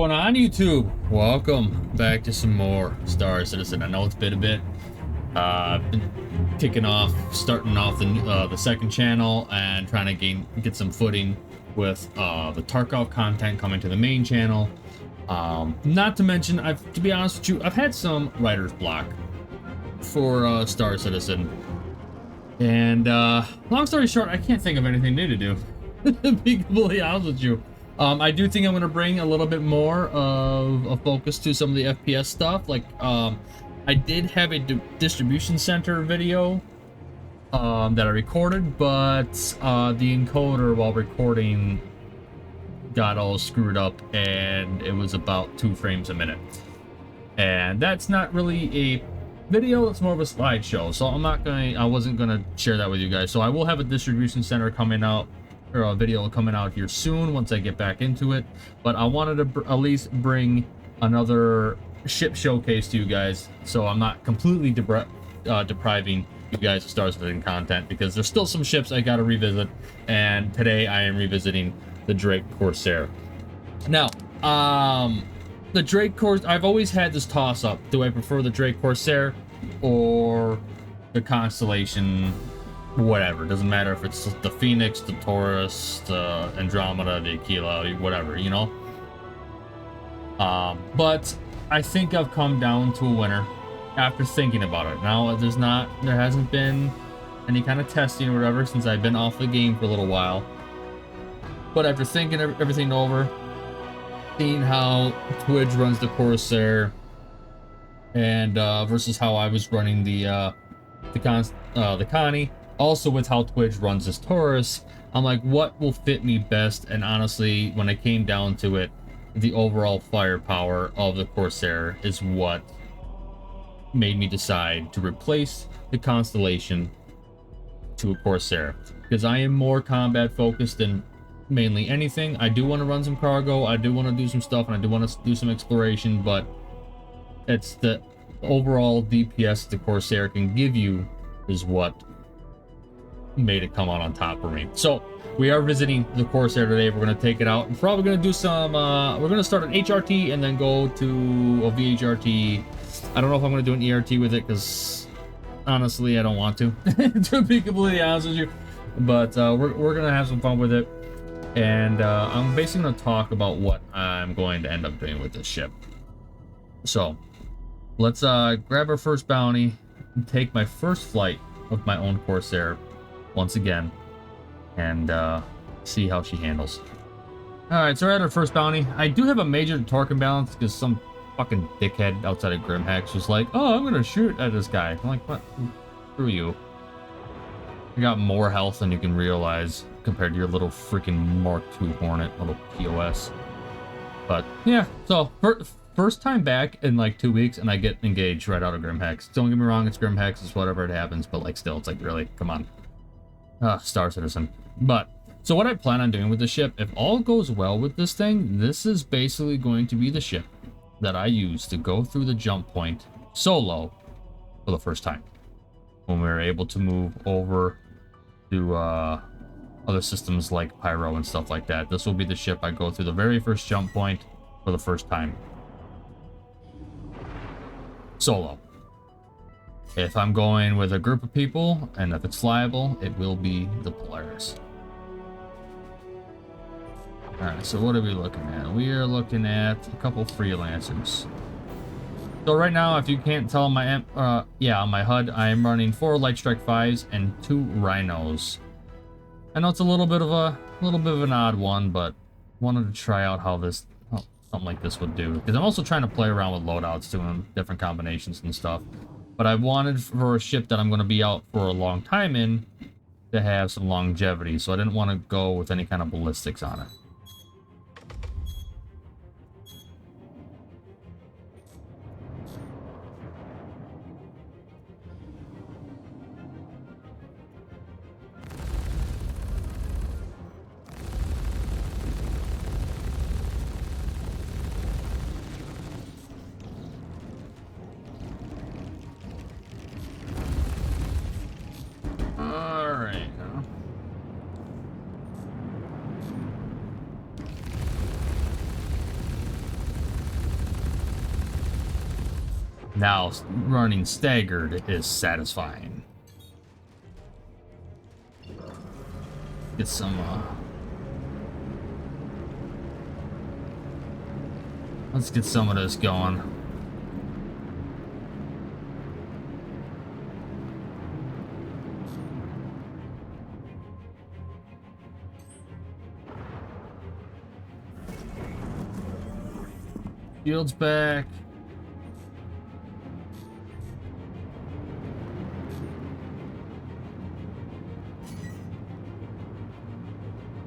Going on YouTube? Welcome back to some more Star Citizen. I know it's been a bit. Been starting off the second channel and trying to get some footing with the Tarkov content coming to the main channel. Not to mention, to be honest with you, I've had some writer's block for Star Citizen, and long story short, I can't think of anything new to do. To be completely honest with you. I do think I'm going to bring a little bit more of a focus to some of the FPS stuff. Like, I did have a distribution center video that I recorded, but the encoder while recording got all screwed up, and it was about 2 frames a minute. And that's not really a video, it's more of a slideshow. So I wasn't going to share that with you guys. So I will have a distribution center coming out, or a video coming out here soon once I get back into it. But I wanted to at least bring another ship showcase to you guys, so I'm not completely depriving you guys of Star Citizen content, because there's still some ships I gotta revisit, and today I am revisiting the Drake Corsair. Now, the Drake Corsair, I've always had this toss-up. Do I prefer the Drake Corsair or the Constellation? Whatever, doesn't matter if it's the Phoenix, the Taurus, the Andromeda, the Aquila, whatever, you know. But I think I've come down to a winner after thinking about it. Now there hasn't been any kind of testing or whatever since I've been off the game for a little while. But after thinking everything over, seeing how Twitch runs the Corsair, and versus how I was running the Connie. Also with how Twitch runs this Taurus, I'm like, what will fit me best? And honestly, when I came down to it, the overall firepower of the Corsair is what made me decide to replace the Constellation to a Corsair. Because I am more combat focused than mainly anything. I do want to run some cargo, I do want to do some stuff, and I do want to do some exploration, but it's the overall DPS the Corsair can give you is what made it come out on top for me. So we are visiting the Corsair today. We're going to take it out and probably going to do some we're going to start an HRT and then go to a VHRT. I don't know if I'm going to do an ERT with it, because honestly I don't want to to be completely honest with you, but we're going to have some fun with it, and I'm basically going to talk about what I'm going to end up doing with this ship. So let's grab our first bounty and take my first flight with my own Corsair once again, and see how she handles. Alright, so we're at our first bounty. I do have a major torque imbalance because some fucking dickhead outside of Grimhex was like, oh, I'm gonna shoot at this guy. I'm like, what? Screw you. You got more health than you can realize compared to your little freaking Mark II Hornet, little POS. But yeah, so first time back in like 2 weeks, and I get engaged right out of Grimhex. Don't get me wrong, it's Grimhex, it's whatever, it happens, but like still, it's like, really, come on. Star Citizen. But so what I plan on doing with the ship, if all goes well with this thing, this is basically going to be the ship that I use to go through the jump point solo for the first time, when we were able to move over to other systems like Pyro and stuff like that. This will be the ship I go through the very first jump point for the first time solo. If I'm going with a group of people, and if it's flyable, it will be the Polaris. Alright, so what are we looking at? We are looking at a couple freelancers. So right now, if you can't tell on my on my HUD, I am running 4 Light Strike 5s and 2 Rhinos. I know it's a little bit of an odd one, but wanted to try out how something like this would do. Because I'm also trying to play around with loadouts too, and different combinations and stuff. But I wanted for a ship that I'm going to be out for a long time in to have some longevity, so I didn't want to go with any kind of ballistics on it. Now, running staggered is satisfying. Get some, let's get some of this going. Shield's back.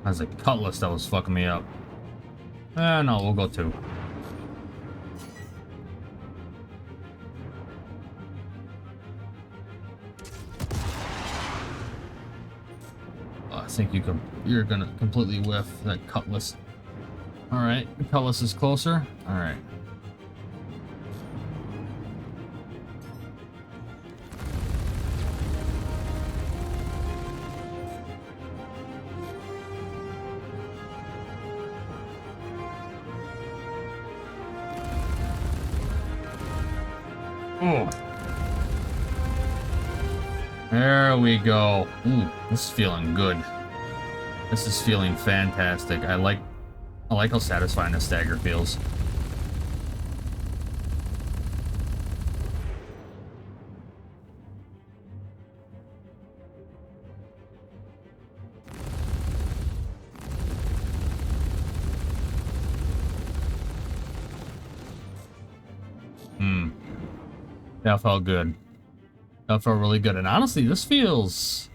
That's a cutlass that was fucking me up. No, we'll go 2. I think you're gonna completely whiff that cutlass. Alright, the cutlass is closer. Alright. Oh. There we go. Ooh, this is feeling good. This is feeling fantastic. I like how satisfying the stagger feels. That felt good. That felt really good. And honestly, this feels...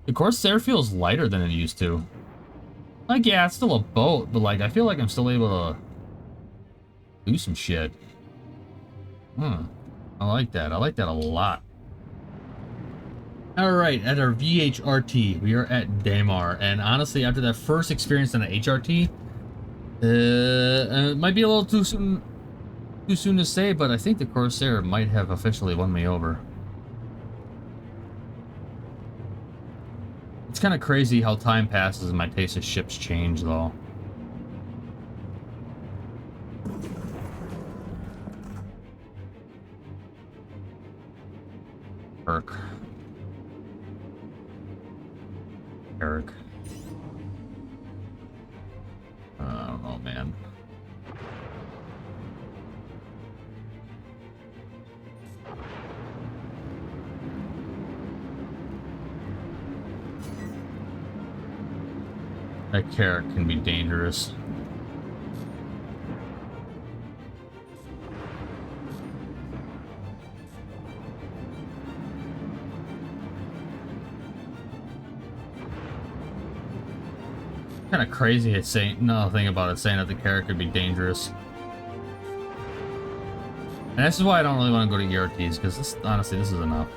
The Corsair feels lighter than it used to. Like, yeah, it's still a boat, but like, I feel like I'm still able to do some shit. I like that. I like that a lot. Alright, at our VHRT, we are at Damar. And honestly, after that first experience on an HRT, it might be a little too soon to say, but I think the Corsair might have officially won me over. It's kind of crazy how time passes and my taste of ships change, though. Eric. I don't know, man. That carrot can be dangerous. Kind of crazy it's saying another thing about it saying that the carrot could be dangerous. And this is why I don't really want to go to ERTs, because honestly this is enough.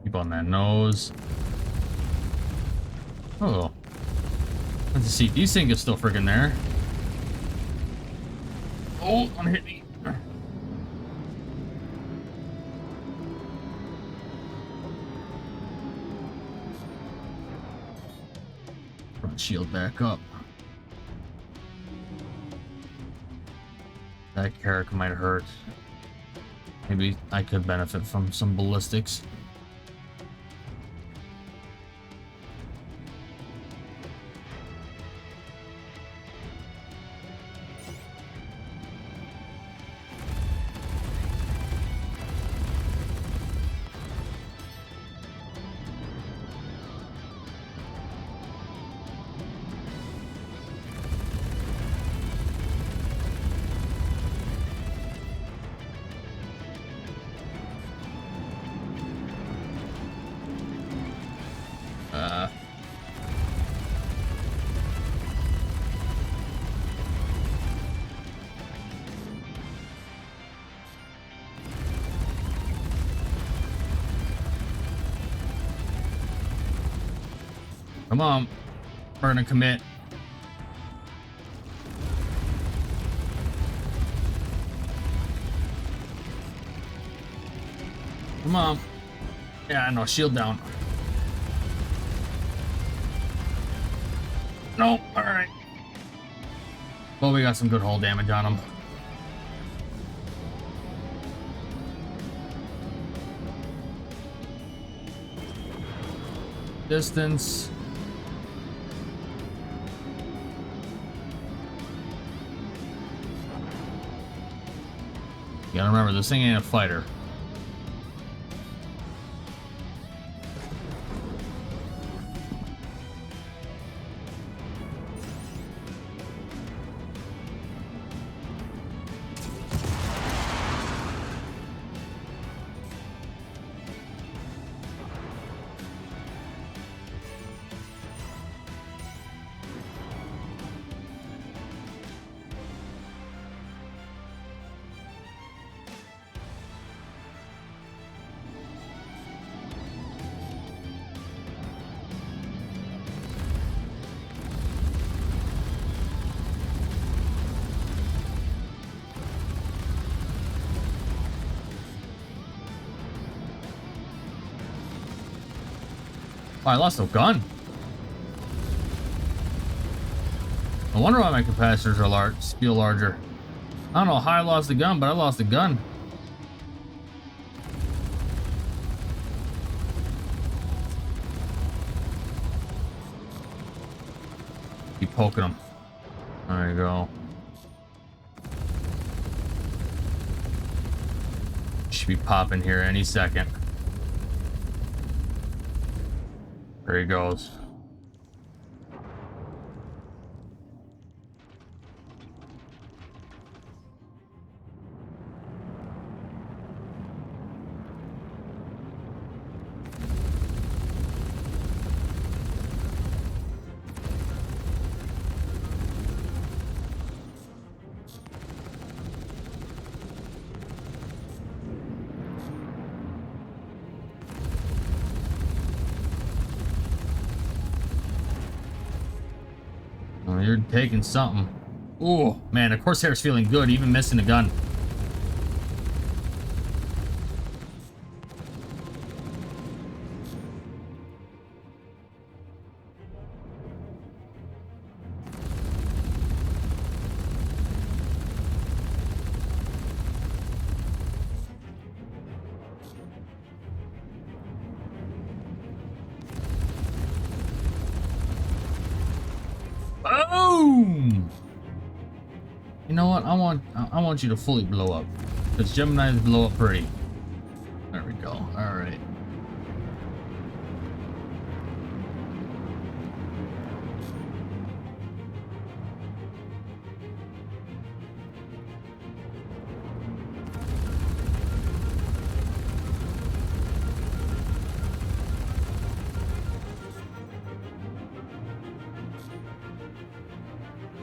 Keep on that nose. Oh. Let's see. These things are still freaking there. Oh, one hit me. Front shield back up. That carrot might hurt. Maybe I could benefit from some ballistics. Come on. We're gonna commit. Come on. Yeah, no, shield down. No, alright. Well, we got some good hull damage on him. Distance. You gotta remember, this thing ain't a fighter. Oh, I lost a gun. I wonder why my capacitors are large, feel larger. I don't know how I lost the gun, but I lost the gun. Keep poking them. There you go. Should be popping here any second. There he goes. Oh, you're taking something. Ooh, man, the Corsair's feeling good, even missing a gun. Boom! You know what? I want you to fully blow up. Because Gemini's blow up pretty. There we go. Alright.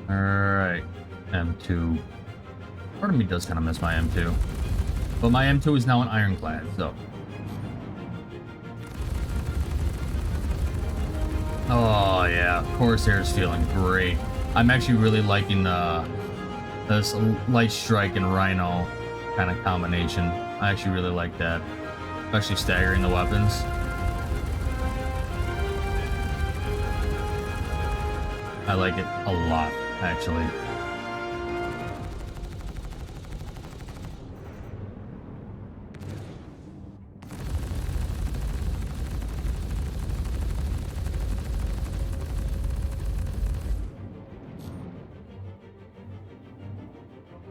Alright. M2. Part of me does kind of miss my M2. But my M2 is now an ironclad, so. Oh yeah, Corsair's feeling great. I'm actually really liking this light strike and rhino kind of combination. I actually really like that. Especially staggering the weapons. I like it a lot, actually.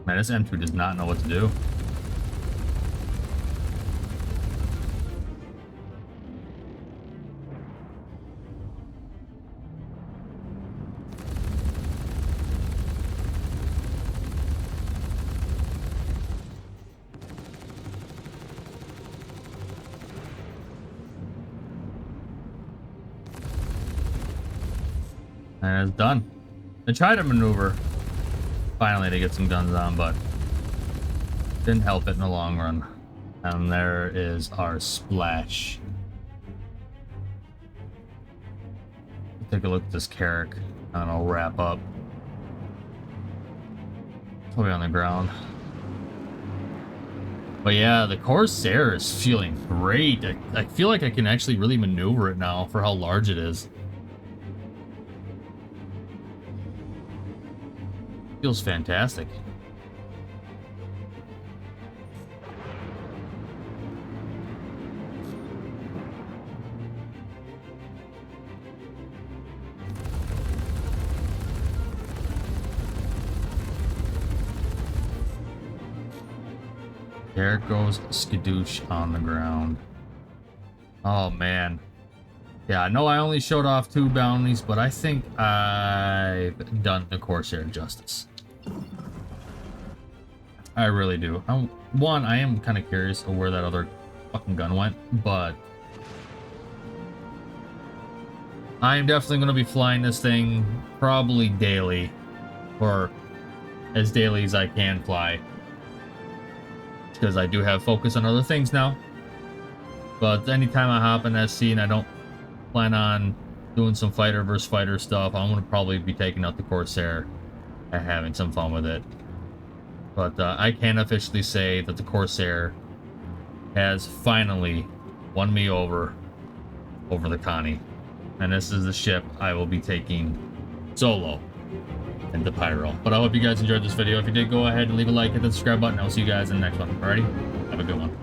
Man, this M2 does not know what to do. And it's done. I tried to maneuver finally to get some guns on, but didn't help it in the long run. And there is our splash. take a look at this Carrack, and I'll wrap up. Probably on the ground. But yeah, the Corsair is feeling great. I feel like I can actually really maneuver it now for how large it is. Feels fantastic. There goes Skadoosh on the ground. Oh man. Yeah, I know I only showed off 2 bounties, but I think I've done the Corsair justice. I really do. One, I am kind of curious of where that other fucking gun went, but I am definitely going to be flying this thing probably daily, or as daily as I can fly, because I do have focus on other things now. But anytime I hop in SC and I don't plan on doing some fighter versus fighter stuff, I'm going to probably be taking out the Corsair and having some fun with it. But I can officially say that the Corsair has finally won me over the Connie. And this is the ship I will be taking solo into Pyro. But I hope you guys enjoyed this video. If you did, go ahead and leave a like, hit the subscribe button. I'll see you guys in the next one. Alrighty? Have a good one.